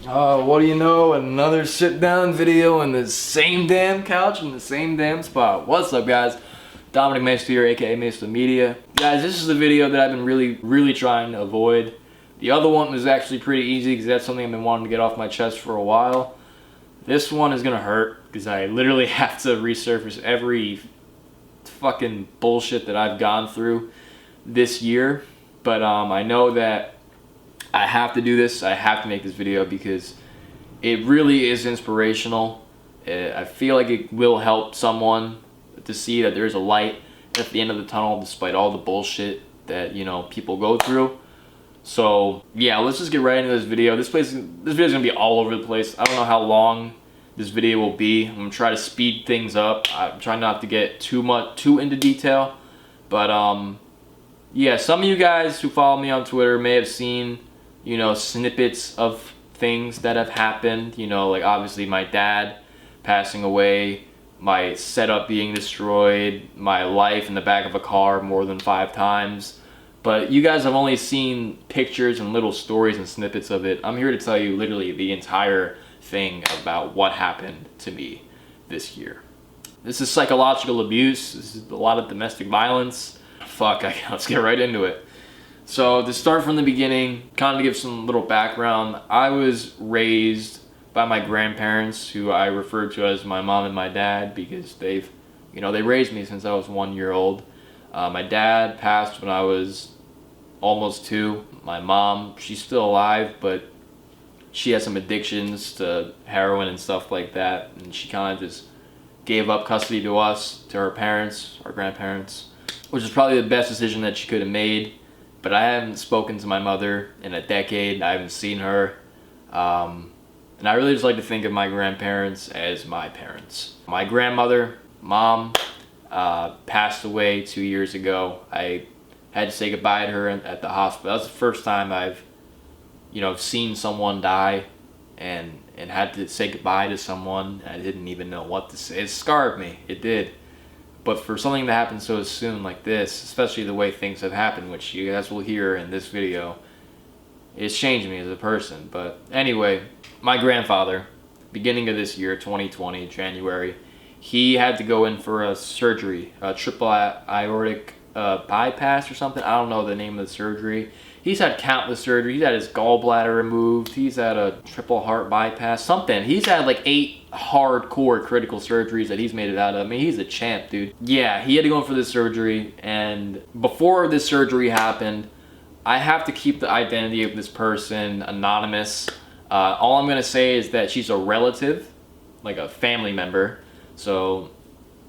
What do you know? Another sit down video in the same damn couch in the same damn spot. What's up, guys? Dominic Maisto here, aka Maisto Media. Guys, this is the video that I've been really trying to avoid. The other one was actually pretty easy because that's something I've been wanting to get off my chest for a while. This one is gonna hurt because I literally have to resurface every fucking bullshit that I've gone through this year. But I know that I have to do this. I have to make this video because it really is inspirational. I feel like it will help someone to see that there's a light at the end of the tunnel despite all the bullshit that, you know, people go through. So yeah, let's just get right into this video. This video is gonna be all over the place. I don't know how long this video will be. I'm gonna try to speed things up. I'm trying not to get too into detail, but yeah, some of you guys who follow me on Twitter may have seen, you know, snippets of things that have happened. You know, like obviously my dad passing away, my setup being destroyed, my life in the back of a car more than 5 times. But you guys have only seen pictures and little stories and snippets of it. I'm here to tell you literally the entire thing about what happened to me this year. This is psychological abuse. This is a lot of domestic violence. Let's get right into it. So to start from the beginning, kind of give some little background, I was raised by my grandparents, who I refer to as my mom and my dad because they raised me since I was 1 year old. My dad passed when I was almost 2. My mom, she's still alive, but she has some addictions to heroin and stuff like that, and she kind of just gave up custody to us, to her parents, our grandparents, which is probably the best decision that she could have made. But I haven't spoken to my mother in a decade. I haven't seen her. And I really just like to think of my grandparents as my parents. My grandmother, mom, passed away 2 years ago. I had to say goodbye to her at the hospital. That's the first time I've, seen someone die and had to say goodbye to someone. I didn't even know what to say. It scarred me. It did. But for something to happen so soon like this, especially the way things have happened, which you guys will hear in this video, it's changed me as a person. But anyway, my grandfather, beginning of this year, 2020, January, he had to go in for a surgery, a triple aortic bypass or something. I don't know the name of the surgery. He's had countless surgeries. He's had his gallbladder removed. He's had a triple heart bypass, something. He's had like 8 hardcore critical surgeries that he's made it out of. I mean, he's a champ, dude. Yeah, he had to go in for this surgery, and before this surgery happened, I have to keep the identity of this person anonymous. All I'm gonna say is that she's a relative, like a family member. So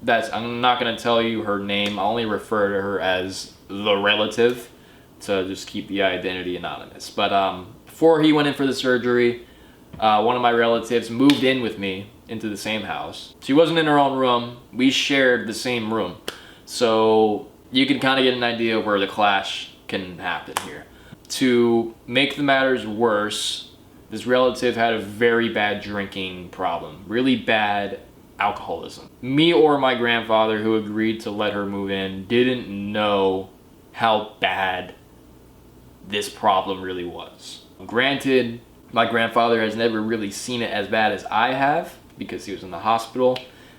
I'm not gonna tell you her name. I'll only refer to her as the relative to just keep the identity anonymous. But before he went in for the surgery, one of my relatives moved in with me into the same house. She wasn't in her own room. We shared the same room. So you can kind of get an idea of where the clash can happen here. To make the matters worse, this relative had a very bad drinking problem, really bad alcoholism. Me or my grandfather, who agreed to let her move in, didn't know how bad this problem really was. Granted, my grandfather has never really seen it as bad as I have because he was in the hospital.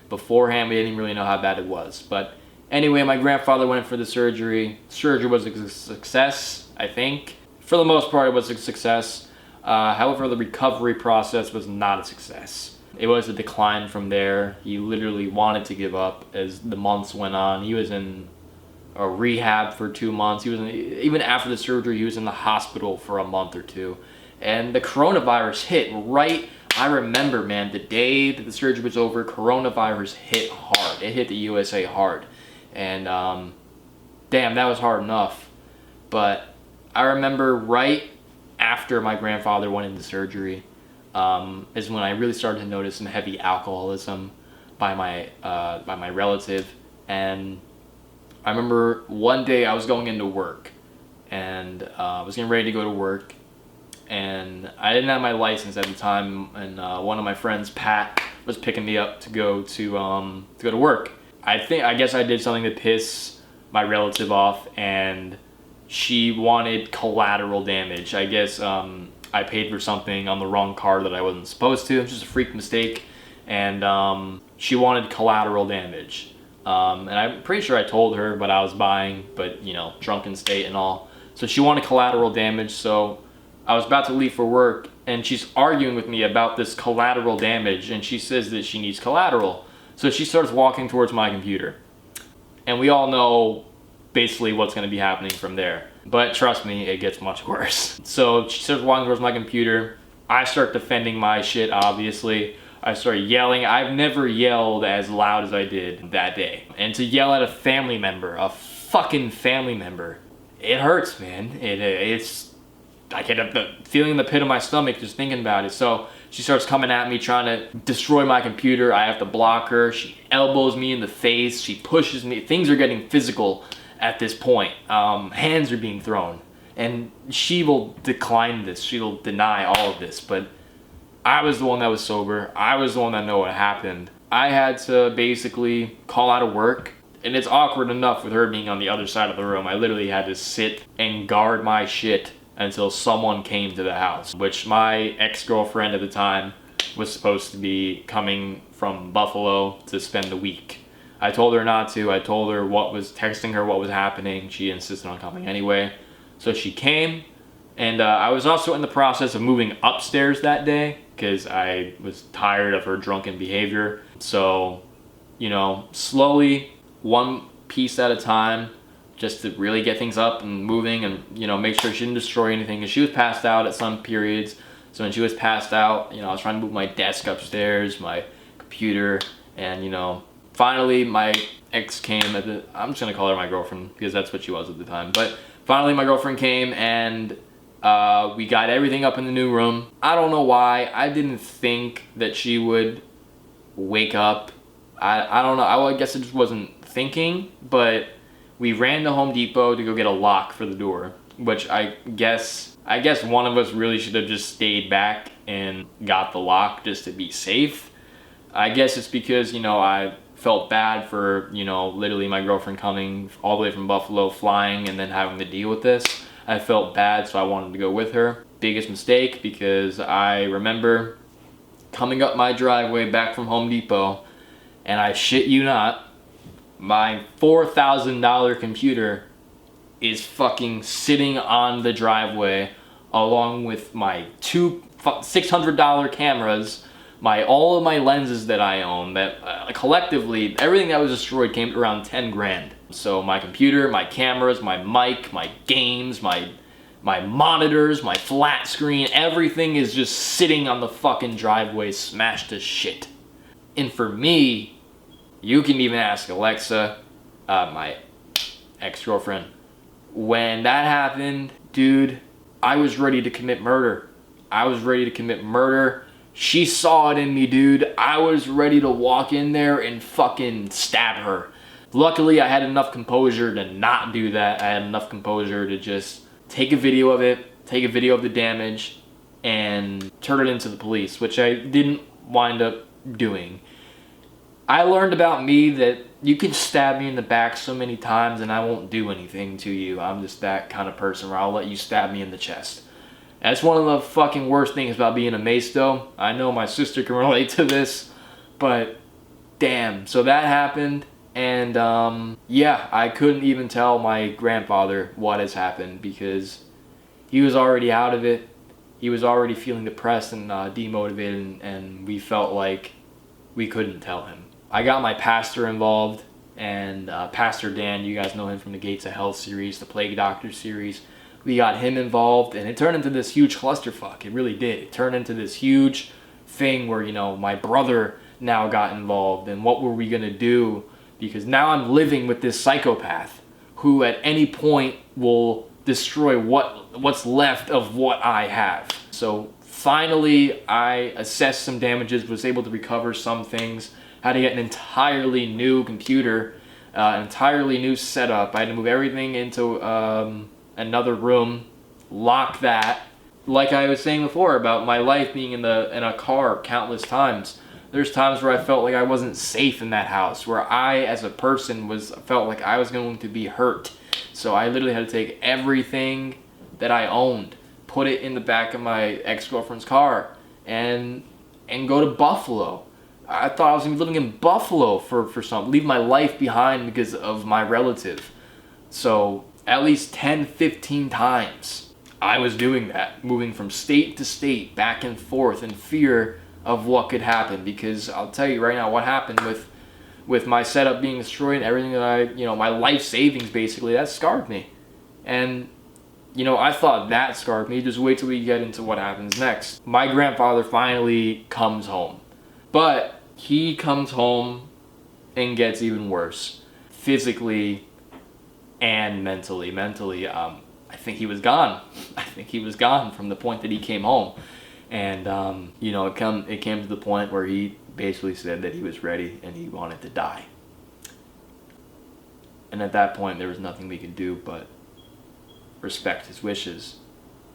Beforehand, we didn't really know how bad it was. But anyway, my grandfather went for the surgery. Surgery was a success, I think. For the most part, it was a success. However, the recovery process was not a success. It was a decline from there. He literally wanted to give up as the months went on. He was in a rehab for 2 months. Even after the surgery, he was in the hospital for a month or 2. And the coronavirus hit right. I remember, man, the day that the surgery was over, coronavirus hit hard. It hit the USA hard. And damn, that was hard enough. But I remember right after my grandfather went into surgery is when I really started to notice some heavy alcoholism by my relative. And I remember one day I was going into work, and I was getting ready to go to work, and I didn't have my license at the time, and one of my friends, Pat, was picking me up to go to work. I guess I did something to piss my relative off, and she wanted collateral damage. I guess I paid for something on the wrong card that I wasn't supposed to. It was just a freak mistake. And she wanted collateral damage. And I'm pretty sure I told her, but I was buying, but you know, drunken state and all. So she wanted collateral damage. So I was about to leave for work, and she's arguing with me about this collateral damage, and she says that she needs collateral. So she starts walking towards my computer. And we all know basically what's going to be happening from there. But trust me, it gets much worse. So she starts walking towards my computer. I start defending my shit, obviously. I started yelling. I've never yelled as loud as I did that day. And to yell at a family member, a fucking family member, it hurts, man. It's, I get a feeling in the pit of my stomach just thinking about it. So she starts coming at me, trying to destroy my computer. I have to block her. She elbows me in the face. She pushes me. Things are getting physical at this point. Hands are being thrown. And she will decline this. She will deny all of this. But I was the one that was sober. I was the one that knew what happened. I had to basically call out of work. And it's awkward enough with her being on the other side of the room. I literally had to sit and guard my shit until someone came to the house, which my ex-girlfriend at the time was supposed to be coming from Buffalo to spend the week. I told her not to. I told her texting her what was happening. She insisted on coming anyway. So she came, and I was also in the process of moving upstairs that day because I was tired of her drunken behavior. So, you know, slowly, one piece at a time, just to really get things up and moving and, you know, make sure she didn't destroy anything. And she was passed out at some periods. So when she was passed out, you know, I was trying to move my desk upstairs, my computer, and, you know, finally my ex came I'm just gonna call her my girlfriend because that's what she was at the time. But finally my girlfriend came, and we got everything up in the new room. I don't know why. I didn't think that she would wake up. I don't know. I guess it just wasn't thinking, but we ran to Home Depot to go get a lock for the door, which I guess one of us really should have just stayed back and got the lock just to be safe. I guess it's because, you know, I felt bad for, you know, literally my girlfriend coming all the way from Buffalo, flying, and then having to deal with this. I felt bad, so I wanted to go with her. Biggest mistake, because I remember coming up my driveway back from Home Depot, and I shit you not, my $4,000 computer is fucking sitting on the driveway along with my two $600 cameras, all of my lenses that I own, that collectively, everything that was destroyed came to around 10 grand. So my computer, my cameras, my mic, my games, my monitors, my flat screen, everything is just sitting on the fucking driveway smashed to shit. And for me, you can even ask Alexa, my ex-girlfriend. When that happened, dude, I was ready to commit murder. I was ready to commit murder. She saw it in me, dude. I was ready to walk in there and fucking stab her. Luckily, I had enough composure to not do that. I had enough composure to just take a video of it, take a video of the damage, and turn it into the police, which I didn't wind up doing. I learned about me that you can stab me in the back so many times and I won't do anything to you. I'm just that kind of person where I'll let you stab me in the chest. That's one of the fucking worst things about being a Maisto. I know my sister can relate to this, but damn. So that happened, and yeah, I couldn't even tell my grandfather what has happened because he was already out of it. He was already feeling depressed and demotivated, and we felt like we couldn't tell him. I got my pastor involved, and Pastor Dan, you guys know him from the Gates of Hell series, the Plague Doctor series. We got him involved, and it turned into this huge clusterfuck. It really did. It turned into this huge thing where, you know, my brother now got involved, and what were we gonna do? Because now I'm living with this psychopath who at any point will destroy what's left of what I have. So finally, I assessed some damages, was able to recover some things, had to get an entirely new computer, an entirely new setup. I had to move everything into another room, lock that. Like I was saying before about my life being in a car countless times. There's times where I felt like I wasn't safe in that house, where I as a person felt like I was going to be hurt. So I literally had to take everything that I owned, put it in the back of my ex-girlfriend's car and go to Buffalo. I thought I was gonna be living in Buffalo for something, leave my life behind because of my relative. So at least 10, 15 times I was doing that, moving from state to state, back and forth in fear of what could happen. Because I'll tell you right now what happened with my setup being destroyed and everything that my life savings basically, that scarred me. And I thought that scarred me. Just wait till we get into what happens next. My grandfather finally comes home. But he comes home and gets even worse. Physically and mentally. I think he was gone. I think he was gone from the point that he came home. And, it came to the point where he basically said that he was ready and he wanted to die. And at that point, there was nothing we could do but respect his wishes.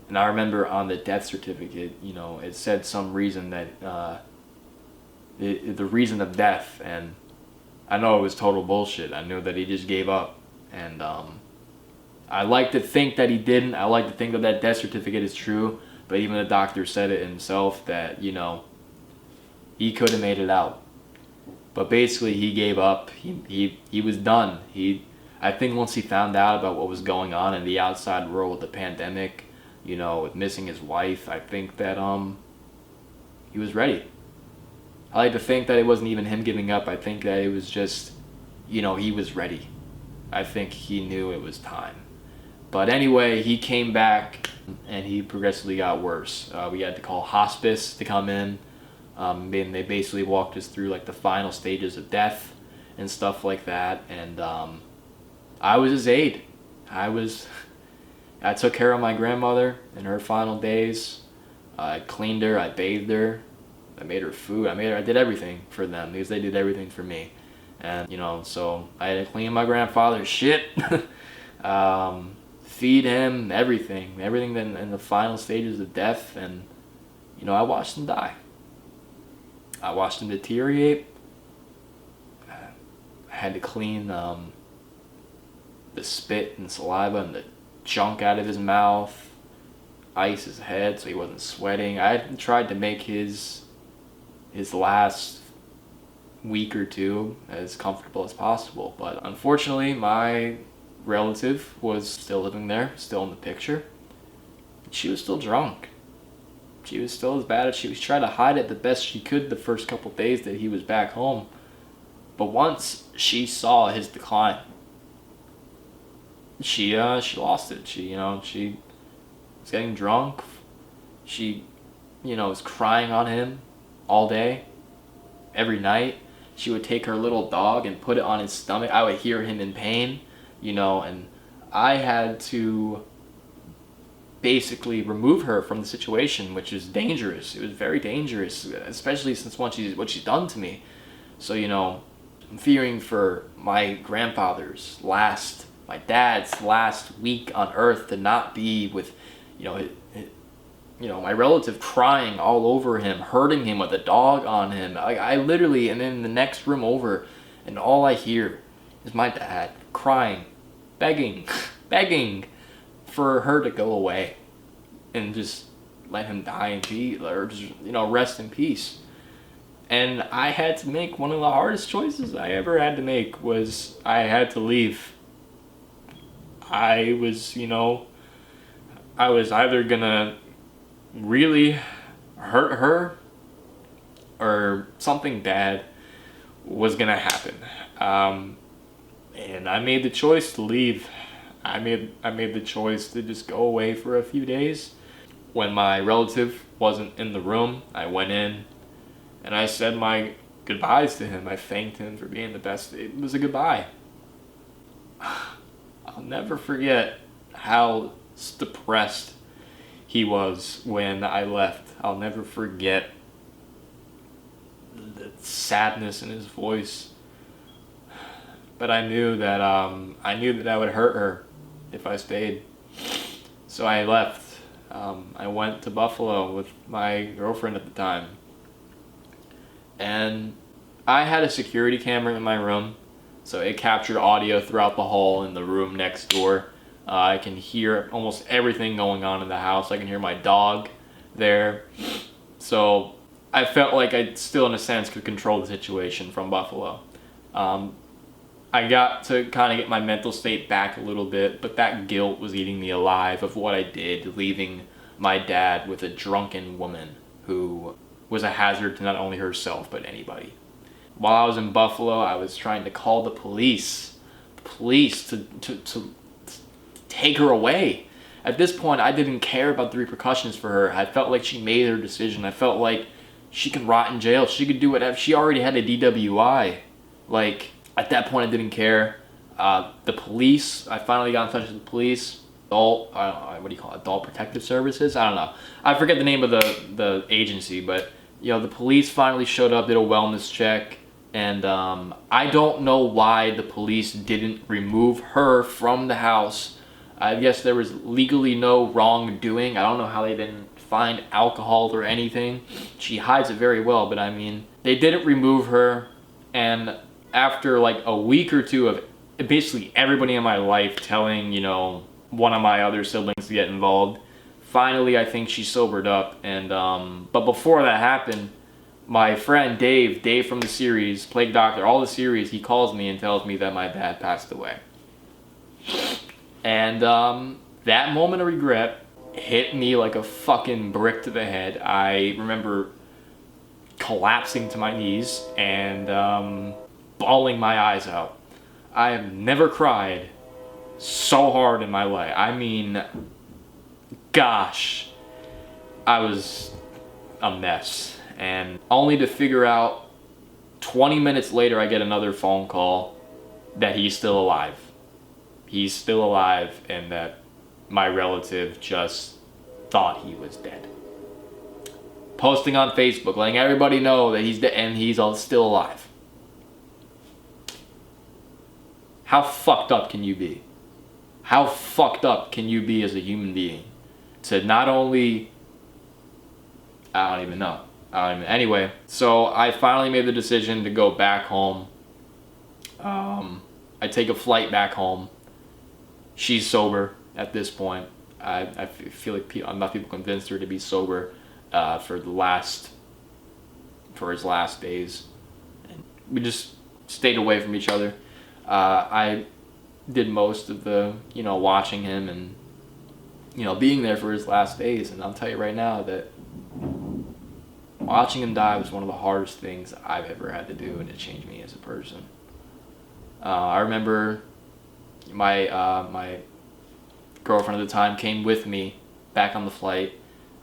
And I remember on the death certificate, it said some reason that the reason of death, and I know it was total bullshit. I knew that he just gave up, and I like to think that he didn't. I like to think that death certificate is true, but even the doctor said it himself that he could have made it out. But basically, he gave up. He was done. I think once he found out about what was going on in the outside world with the pandemic, with missing his wife, I think that he was ready. I like to think that it wasn't even him giving up. I think that it was just, he was ready. I think he knew it was time. But anyway, he came back and he progressively got worse. We had to call hospice to come in. And they basically walked us through like the final stages of death and stuff like that. And I was his aide. I took care of my grandmother in her final days. I cleaned her, I bathed her, I made her food, I did everything for them because they did everything for me. And so I had to clean my grandfather's shit, feed him, everything in the final stages of death. And I watched him die. I watched him deteriorate. I had to clean the spit and saliva and the junk out of his mouth, ice his head so he wasn't sweating. I tried to make his last week or two as comfortable as possible, but unfortunately my relative was still living there, still in the picture. She was still drunk. She was still as bad as she was trying to hide it the best she could the first couple days that he was back home. But once she saw his decline, she lost it. She was getting drunk. She was crying on him all day, every night. She would take her little dog and put it on his stomach. I would hear him in pain, and I had to basically remove her from the situation, which is dangerous. It was very dangerous, especially since what she's done to me. So, I'm fearing for my dad's last week on earth to not be with, my relative crying all over him, hurting him with a dog on him. I literally am in the next room over, and all I hear is my dad crying, begging for her to go away and just let him die in peace, or just, rest in peace. And I had to make one of the hardest choices I ever had to make. Was I had to leave. I was either gonna really hurt her or something bad was gonna happen. And I made the choice to leave. I made the choice to just go away for a few days. When my relative wasn't in the room, I went in and I said my goodbyes to him. I thanked him for being the best. It was a goodbye. I'll never forget how depressed he was when I left. I'll never forget the sadness in his voice. But I knew that I would hurt her if I stayed. So I left. I went to Buffalo with my girlfriend at the time. And I had a security camera in my room, so it captured audio throughout the hall in the room next door. I can hear almost everything going on in the house. I can hear my dog there. So I felt like I still, in a sense, could control the situation from Buffalo. I got to kind of get my mental state back a little bit, but that guilt was eating me alive of what I did, leaving my dad with a drunken woman who was a hazard to not only herself, but anybody. While I was in Buffalo, I was trying to call the police to take her away. At this point, I didn't care about the repercussions for her. I felt like she made her decision. I felt like she could rot in jail. She could do whatever. She already had a DWI. Like, at that point, I didn't care. The police, I finally got in touch with the police. Adult Protective Services? I don't know. I forget the name of the agency, but, the police finally showed up, did a wellness check, and I don't know why the police didn't remove her from the house. I guess there was legally no wrongdoing. I don't know how they didn't find alcohol or anything. She hides it very well, but I mean, they didn't remove her, and after like a week or two of basically everybody in my life telling, one of my other siblings to get involved, finally I think she sobered up. And but before that happened, my friend Dave from the series, Plague Doctor, all the series, he calls me and tells me that my dad passed away. And that moment of regret hit me like a fucking brick to the head. I remember collapsing to my knees and bawling my eyes out. I have never cried so hard in my life. I mean, gosh, I was a mess. And only to figure out 20 minutes later, I get another phone call that he's still alive. He's still alive, and that my relative just thought he was dead. Posting on Facebook, letting everybody know that he's dead and he's still alive. How fucked up can you be? How fucked up can you be as a human being? To not only... I don't even know. Anyway, so I finally made the decision to go back home. I take a flight back home. She's sober at this point. I feel like enough people convinced her to be sober for his last days. And we just stayed away from each other. I did most of the, watching him and, being there for his last days. And I'll tell you right now that watching him die was one of the hardest things I've ever had to do, and it changed me as a person. I remember my girlfriend at the time came with me back on the flight,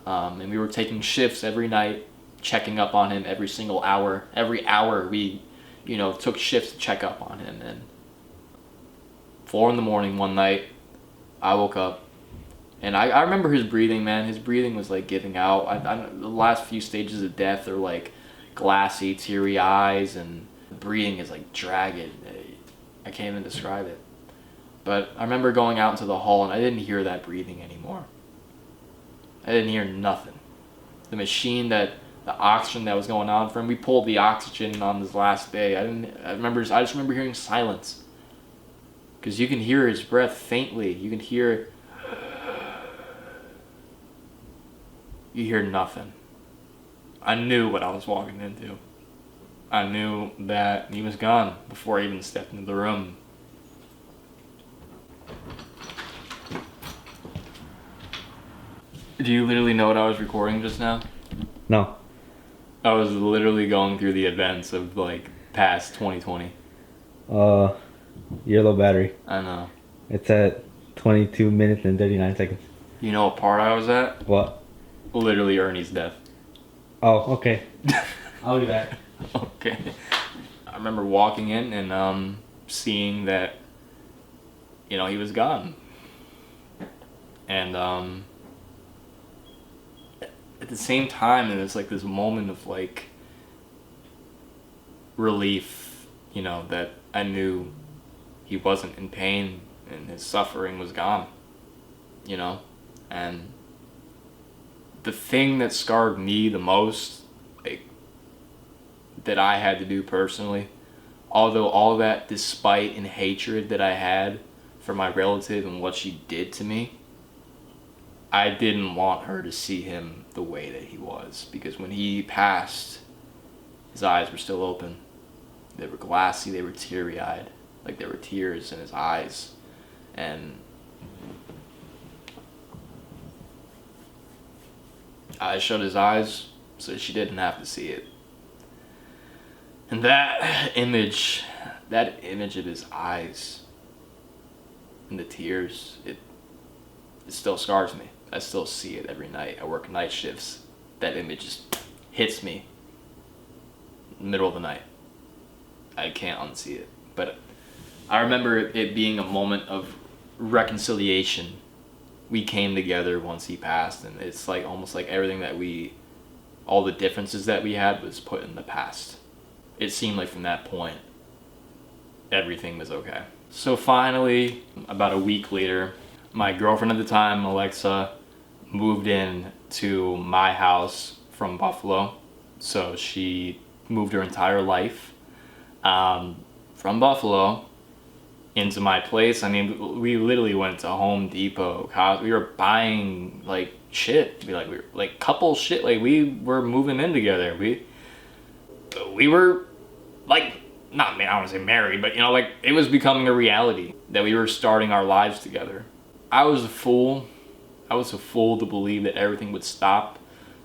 and we were taking shifts every night, checking up on him every single hour. Every hour we, took shifts to check up on him. And 4 a.m. one night, I woke up, and I remember his breathing, man. His breathing was like giving out. The last few stages of death are like glassy, teary eyes, and the breathing is like dragged. I can't even describe it. But I remember going out into the hall, and I didn't hear that breathing anymore. I didn't hear nothing. The machine the oxygen that was going on for him, we pulled the oxygen on his last day. I just remember hearing silence. Because you can hear his breath faintly. You can hear... You hear nothing. I knew what I was walking into. I knew that he was gone before I even stepped into the room. Do you literally know what I was recording just now? No. I was literally going through the events of like past 2020. Your low battery. I know. It's at 22 minutes and 39 seconds. You know what part I was at? What? Literally Ernie's death. Oh, okay. I'll be back. Okay. I remember walking in and seeing that, he was gone. And at the same time, it's like this moment of like relief, that I knew he wasn't in pain and his suffering was gone, and the thing that scarred me the most, like, that I had to do personally, although all that despite and hatred that I had for my relative and what she did to me, I didn't want her to see him the way that he was. Because when he passed, his eyes were still open. They were glassy, they were teary-eyed. Like there were tears in his eyes. And I shut his eyes so she didn't have to see it. And that image of his eyes and the tears, it still scars me. I still see it every night. I work night shifts. That image just hits me in the middle of the night. I can't unsee it. But I remember it being a moment of reconciliation. We came together once he passed, and it's like almost like everything that all the differences that we had was put in the past. It seemed like from that point, everything was okay. So finally, about a week later, my girlfriend at the time, Alexa, moved in to my house from Buffalo. So she moved her entire life from Buffalo into my place. I mean, we literally went to Home Depot. We were buying like shit. We were like couple shit. Like we were moving in together. We were like, not, I don't want to say married, but you know, like it was becoming a reality that we were starting our lives together. I was a fool. I was a fool to believe that everything would stop.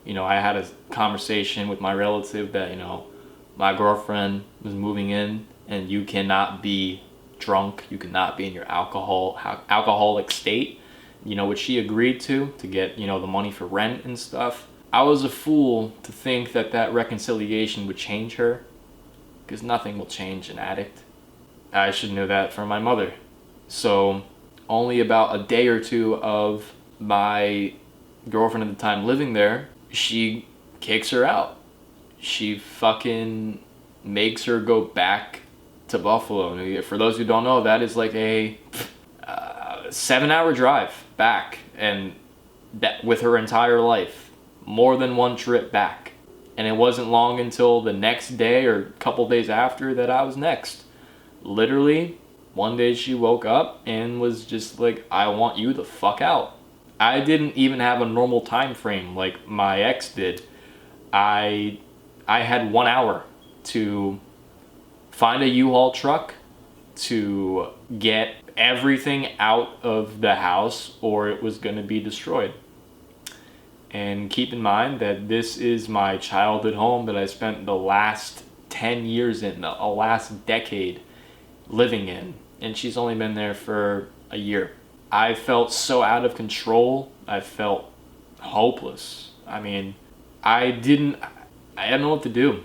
You know, I had a conversation with my relative that, you know, my girlfriend was moving in and you cannot be drunk. You cannot be in your alcoholic state. You know, which she agreed to get, you know, the money for rent and stuff. I was a fool to think that reconciliation would change her, because nothing will change an addict. I should know that from my mother. So only about a day or two of my girlfriend at the time living there, she kicks her out. She fucking makes her go back to Buffalo. For those who don't know, that is like a 7-hour drive back, and that with her entire life, more than one trip back. And it wasn't long until the next day or a couple days after that I was next. Literally, one day she woke up and was just like, I want you the fuck out. I didn't even have a normal time frame like my ex did. I had 1 hour to find a U-Haul truck, to get everything out of the house, or it was going to be destroyed. And keep in mind that this is my childhood home that I spent the last 10 years in, the last decade living in. And she's only been there for a year. I felt so out of control. I felt hopeless. I mean, I didn't know what to do.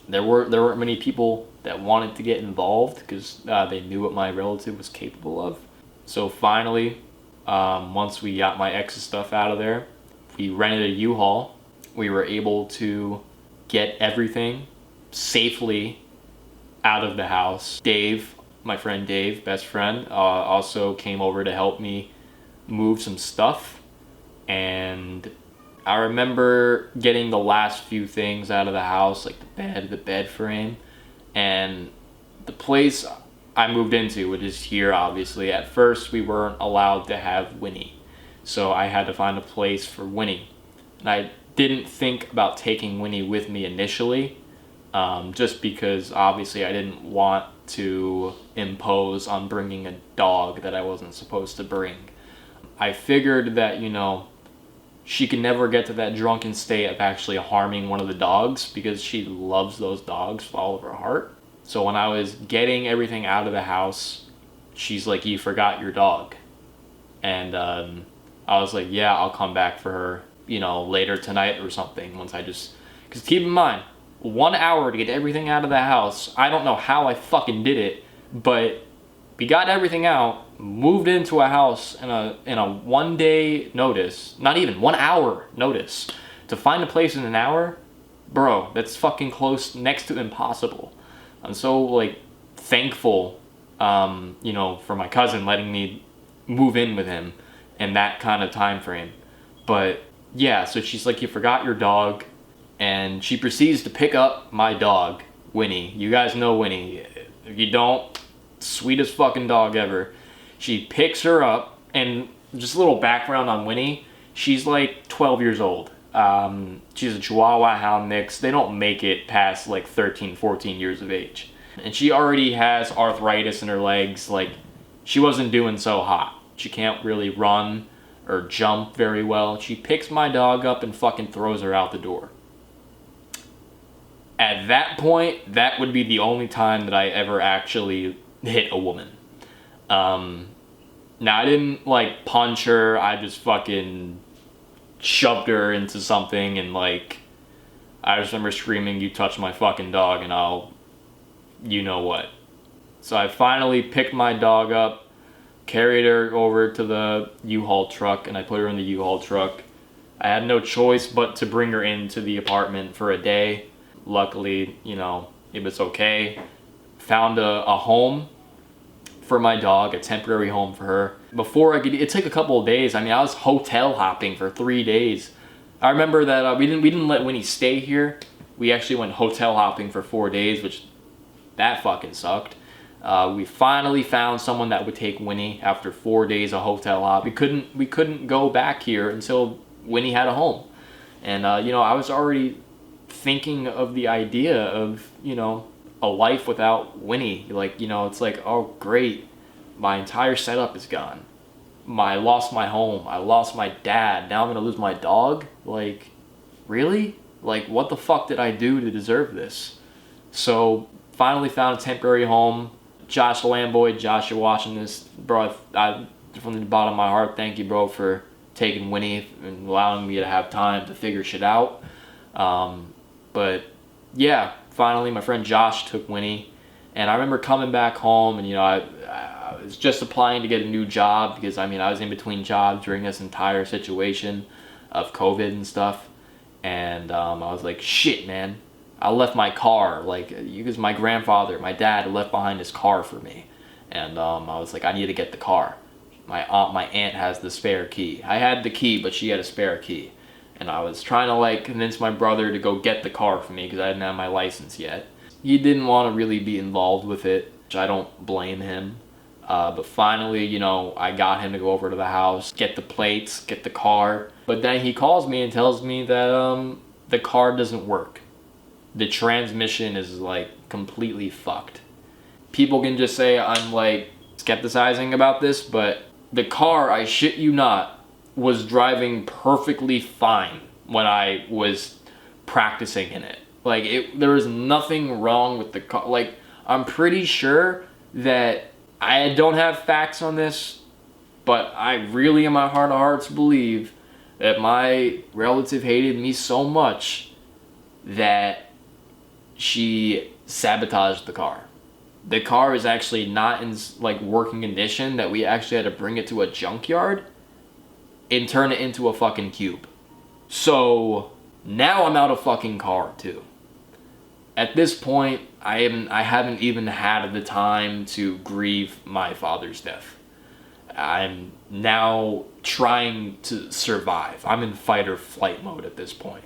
There weren't many people that wanted to get involved because they knew what my relative was capable of. So finally, once we got my ex's stuff out of there, we rented a U-Haul. We were able to get everything safely out of the house. Dave, my friend Dave, best friend, also came over to help me move some stuff. And I remember getting the last few things out of the house, like the bed frame, and the place I moved into, which is here obviously. At first we weren't allowed to have Winnie, so I had to find a place for Winnie. And I didn't think about taking Winnie with me initially, just because obviously I didn't want to impose on bringing a dog that I wasn't supposed to bring. I figured that, you know, she could never get to that drunken state of actually harming one of the dogs, because she loves those dogs with all of her heart. So when I was getting everything out of the house, she's like, "You forgot your dog." And I was like, "Yeah, I'll come back for her, you know, later tonight or something." Because keep in mind, 1 hour to get everything out of the house. I don't know how I fucking did it, but we got everything out, moved into a house in a 1 day notice, not even 1 hour notice. To find a place in an hour, bro, that's fucking close, next to impossible. I'm so like thankful, you know, for my cousin letting me move in with him in that kind of time frame. But yeah, so she's like, "You forgot your dog," and she proceeds to pick up my dog, Winnie. You guys know Winnie. If you don't, sweetest fucking dog ever. She picks her up, and just a little background on Winnie. She's like 12 years old. She's a Chihuahua Hound mix. They don't make it past like 13, 14 years of age. And she already has arthritis in her legs. Like, she wasn't doing so hot. She can't really run or jump very well. She picks my dog up and fucking throws her out the door. At that point, that would be the only time that I ever actually hit a woman. Now, I didn't, like, punch her. I just fucking shoved her into something, and, like, I just remember screaming, "You touch my fucking dog, and I'll, you know what." So I finally picked my dog up, carried her over to the U-Haul truck, and I put her in the U-Haul truck. I had no choice but to bring her into the apartment for a day. Luckily, you know, it was okay. Found a home for my dog, a temporary home for her. Before I could, it took a couple of days. I mean, I was hotel hopping for 3 days. I remember that we didn't let Winnie stay here. We actually went hotel hopping for 4 days, which that fucking sucked. We finally found someone that would take Winnie after 4 days of hotel hop. We couldn't go back here until Winnie had a home. And you know, I was already thinking of the idea of, you know, a life without Winnie. Like, you know, it's like, oh great, my entire setup is gone. I lost my home, I lost my dad, now I'm gonna lose my dog? Like, really? Like, what the fuck did I do to deserve this? So, finally found a temporary home. Josh Lamboy, Josh, you're watching this, bro, I from the bottom of my heart, thank you, bro, for taking Winnie and allowing me to have time to figure shit out. But yeah, finally my friend Josh took Winnie, and I remember coming back home, and you know, I was just applying to get a new job because, I mean, I was in between jobs during this entire situation of COVID and stuff, and I was like, shit, man, I left my car, like, because my grandfather, my dad, left behind his car for me, and I was like, I need to get the car. My aunt has the spare key. I had the key, but she had a spare key. And I was trying to, like, convince my brother to go get the car for me because I didn't have my license yet. He didn't want to really be involved with it, which I don't blame him. But finally, you know, I got him to go over to the house, get the plates, get the car. But then he calls me and tells me that the car doesn't work. The transmission is, like, completely fucked. People can just say I'm, like, skepticizing about this, but the car, I shit you not, was driving perfectly fine when I was practicing in it. Like, there was nothing wrong with the car. Like, I'm pretty sure that I don't have facts on this, but I really, in my heart of hearts, believe that my relative hated me so much that she sabotaged the car. The car is actually not in, like, working condition, that we actually had to bring it to a junkyard and turn it into a fucking cube. So now I'm out of fucking car too. At this point, I haven't even had the time to grieve my father's death. I'm now trying to survive. I'm in fight or flight mode at this point.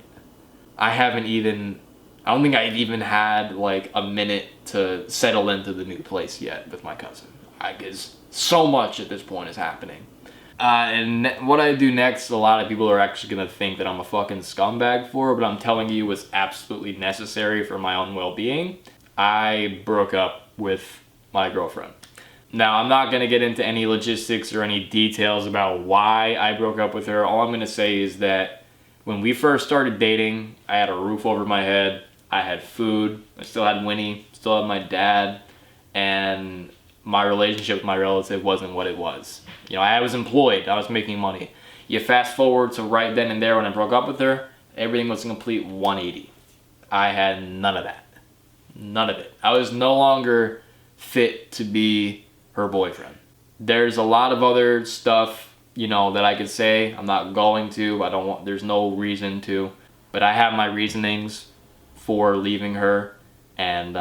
I don't think I've even had like a minute to settle into the new place yet with my cousin. Because so much at this point is happening. And what I do next, a lot of people are actually going to think that I'm a fucking scumbag for, but I'm telling you, was absolutely necessary for my own well-being. I broke up with my girlfriend. Now, I'm not going to get into any logistics or any details about why I broke up with her. All I'm going to say is that when we first started dating, I had a roof over my head, I had food, I still had Winnie, still had my dad, and my relationship with my relative wasn't what it was. You know, I was employed, I was making money. You fast forward to right then and there when I broke up with her, everything was a complete 180. I had none of that. None of it. I was no longer fit to be her boyfriend. There's a lot of other stuff, you know, that I could say. I'm not going to. There's no reason to. But I have my reasonings for leaving her. And,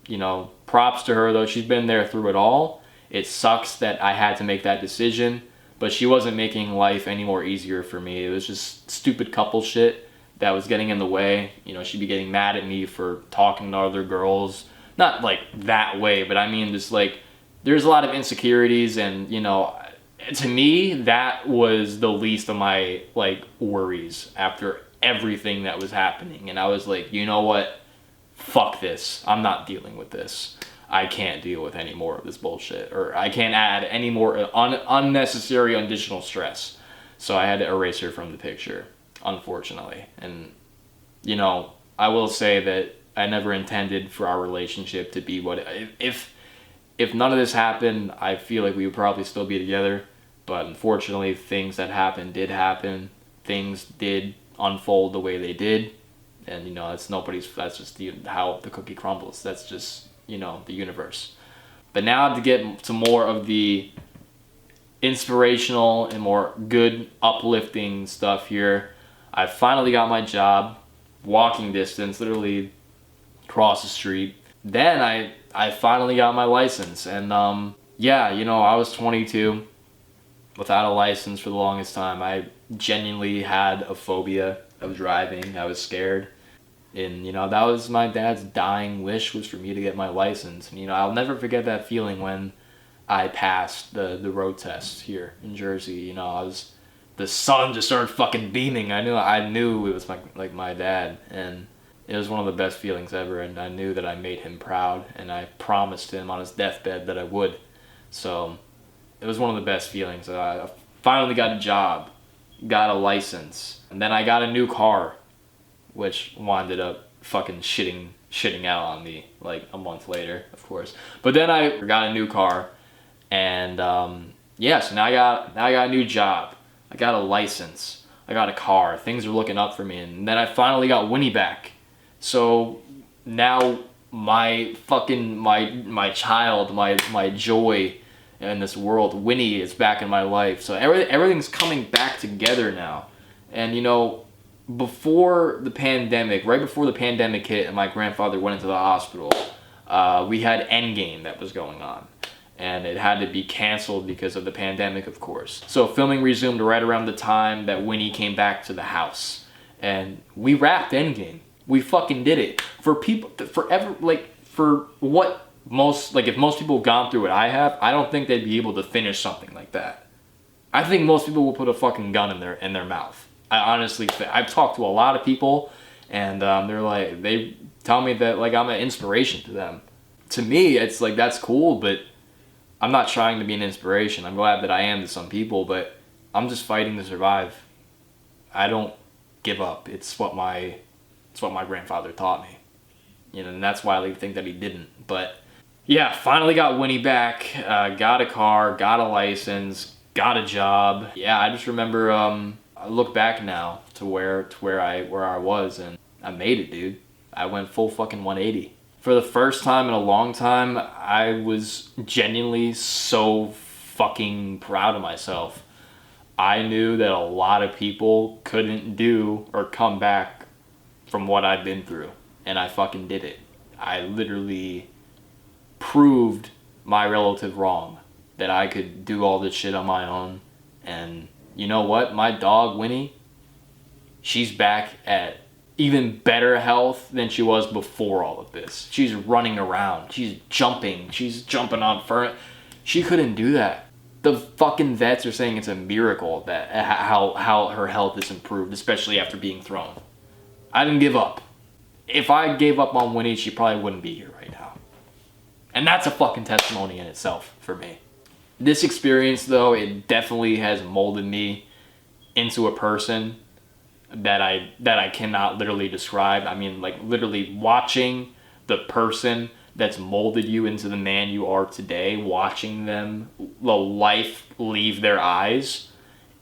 you know, props to her, though. She's been there through it all. It sucks that I had to make that decision. But she wasn't making life any more easier for me. It was just stupid couple shit that was getting in the way. You know, she'd be getting mad at me for talking to other girls. Not like that way, but I mean just like there's a lot of insecurities, and you know, to me that was the least of my like worries after everything that was happening. And I was like, you know what, fuck this, I'm not dealing with this. I can't deal with any more of this bullshit, or I can't add any more unnecessary additional stress. So I had to erase her from the picture, unfortunately. And you know, I will say that I never intended for our relationship to be what if none of this happened, I feel like we would probably still be together. But unfortunately, things that happened did happen. Things did unfold the way they did. And, you know, that's just how the cookie crumbles. That's just, you know, the universe. But now to get to more of the inspirational and more good, uplifting stuff here, I finally got my job, walking distance, literally across the street. Then I finally got my license. And, yeah, you know, I was 22 without a license for the longest time. I genuinely had a phobia of driving. I was scared. And, you know, that was my dad's dying wish, was for me to get my license. And, you know, I'll never forget that feeling when I passed the road test here in Jersey. You know, the sun just started fucking beaming. I knew it was my dad. And it was one of the best feelings ever. And I knew that I made him proud. And I promised him on his deathbed that I would. So it was one of the best feelings. I finally got a job, got a license, and then I got a new car, which winded up fucking shitting out on me like a month later, of course. But then I got a new car, and yeah, so now I got a new job, I got a license, I got a car. Things are looking up for me, and then I finally got Winnie back. So now my child, my joy in this world, Winnie, is back in my life. So everything's coming back together now. And you know, right before the pandemic hit and my grandfather went into the hospital, we had Endgame that was going on. And it had to be canceled because of the pandemic, of course. So filming resumed right around the time that Winnie came back to the house. And we wrapped Endgame. We fucking did it. If most people have gone through what I have, I don't think they'd be able to finish something like that. I think most people will put a fucking gun in their mouth. I honestly think. I've talked to a lot of people, and they tell me that like I'm an inspiration to them. To me, it's like, that's cool, but I'm not trying to be an inspiration. I'm glad that I am to some people, but I'm just fighting to survive. I don't give up. It's what my grandfather taught me. You know, and that's why I like to think that he didn't. But yeah, finally got Winnie back, got a car, got a license, got a job. Yeah, I just remember, I look back now to where I was, and I made it, dude. I went full fucking 180. For the first time in a long time, I was genuinely so fucking proud of myself. I knew that a lot of people couldn't do or come back from what I've been through, and I fucking did it. I literally proved my relative wrong, that I could do all this shit on my own. And you know what? My dog, Winnie, she's back at even better health than she was before all of this. She's running around. She's jumping on furniture. She couldn't do that. The fucking vets are saying it's a miracle that how her health is improved, especially after being thrown. I didn't give up. If I gave up on Winnie, she probably wouldn't be here right now. And that's a fucking testimony in itself for me. This experience, though, it definitely has molded me into a person that I cannot literally describe. I mean, like, literally watching the person that's molded you into the man you are today, watching them, the life leave their eyes,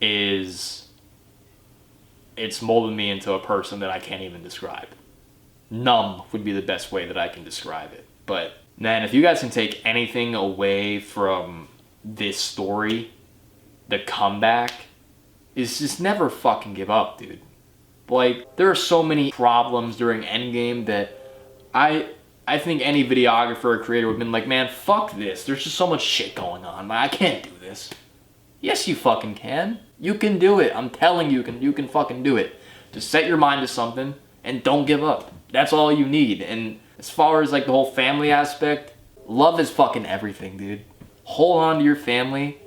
it's molded me into a person that I can't even describe. Numb would be the best way that I can describe it. But man, if you guys can take anything away from this story, the comeback is just never fucking give up, dude. Like, there are so many problems during Endgame that I think any videographer or creator would have been like, man, fuck this. There's just so much shit going on. Like, I can't do this. Yes, you fucking can. You can do it. I'm telling you, you can fucking do it. Just set your mind to something and don't give up. That's all you need. And as far as like the whole family aspect, love is fucking everything, dude. hold on to your family,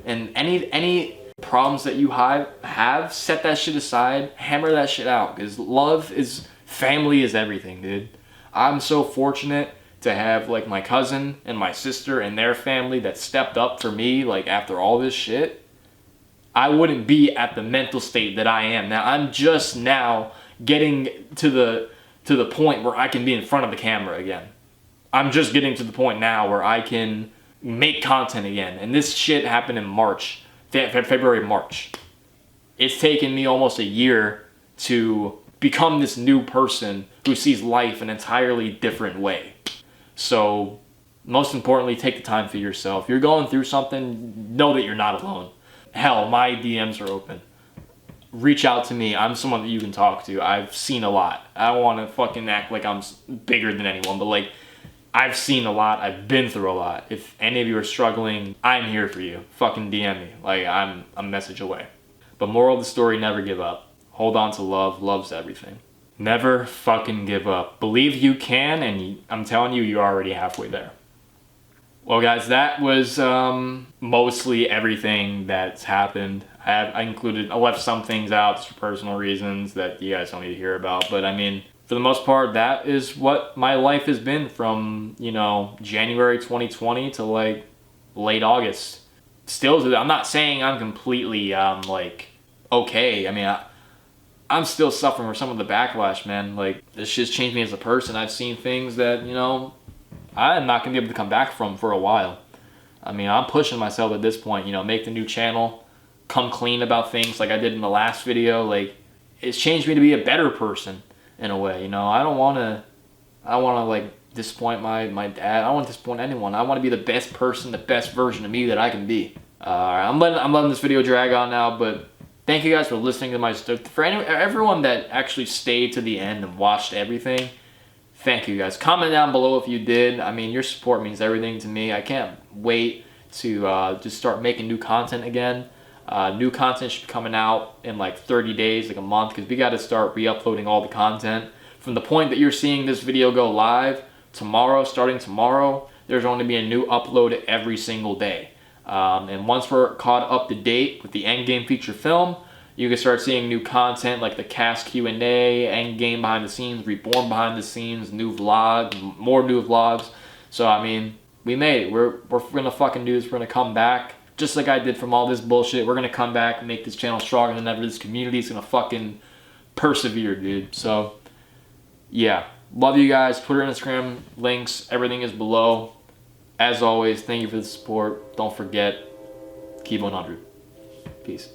and any problems that you have, set that shit aside, hammer that shit out, because family is everything, dude. I'm so fortunate to have like my cousin and my sister and their family that stepped up for me, like after all this shit. I wouldn't be at the mental state that I am now. I'm just now getting to the point where I can be in front of the camera again. I'm just getting to the point now where I can make content again. And this shit happened in March, February, March. It's taken me almost a year to become this new person who sees life an entirely different way. So, most importantly, take the time for yourself. If you're going through something, know that you're not alone. Hell, my DMs are open. Reach out to me. I'm someone that you can talk to. I've seen a lot. I don't want to fucking act like I'm bigger than anyone, but like, I've seen a lot. I've been through a lot. If any of you are struggling, I'm here for you. Fucking DM me. Like, I'm a message away. But moral of the story, never give up. Hold on to love. Love's everything. Never fucking give up. Believe you can, and I'm telling you, you're already halfway there. Well, guys, that was mostly everything that's happened. I left some things out just for personal reasons that you guys don't need to hear about. But I mean, for the most part, that is what my life has been from, January 2020 to like late August. Still, I'm not saying I'm completely okay. I mean, I'm still suffering from some of the backlash, man. Like, this shit's changed me as a person. I've seen things that, I'm not going to be able to come back from for a while. I mean, I'm pushing myself at this point, make the new channel, come clean about things like I did in the last video. Like, it's changed me to be a better person in a way, I don't want to like disappoint my dad. I don't want to disappoint anyone. I want to be the best person, the best version of me that I can be. I'm letting this video drag on now, but thank you guys for listening to my stuff. For everyone that actually stayed to the end and watched everything, thank you guys. Comment down below if you did. I mean, your support means everything to me. I can't wait to just start making new content again. New content should be coming out in like 30 days, like a month, because we got to start re-uploading all the content. From the point that you're seeing this video go live, starting tomorrow, there's going to be a new upload every single day. And once we're caught up to date with the Endgame feature film, you can start seeing new content like the cast Q&A, Endgame behind the scenes, Reborn behind the scenes, new vlog, more new vlogs. So I mean, we made it. We're gonna fucking do this. We're gonna come back. Just like I did from all this bullshit, we're gonna come back and make this channel stronger than ever. This community is gonna fucking persevere, dude. So, yeah. Love you guys. Twitter, Instagram, links, everything is below. As always, thank you for the support. Don't forget, keep 100. Peace.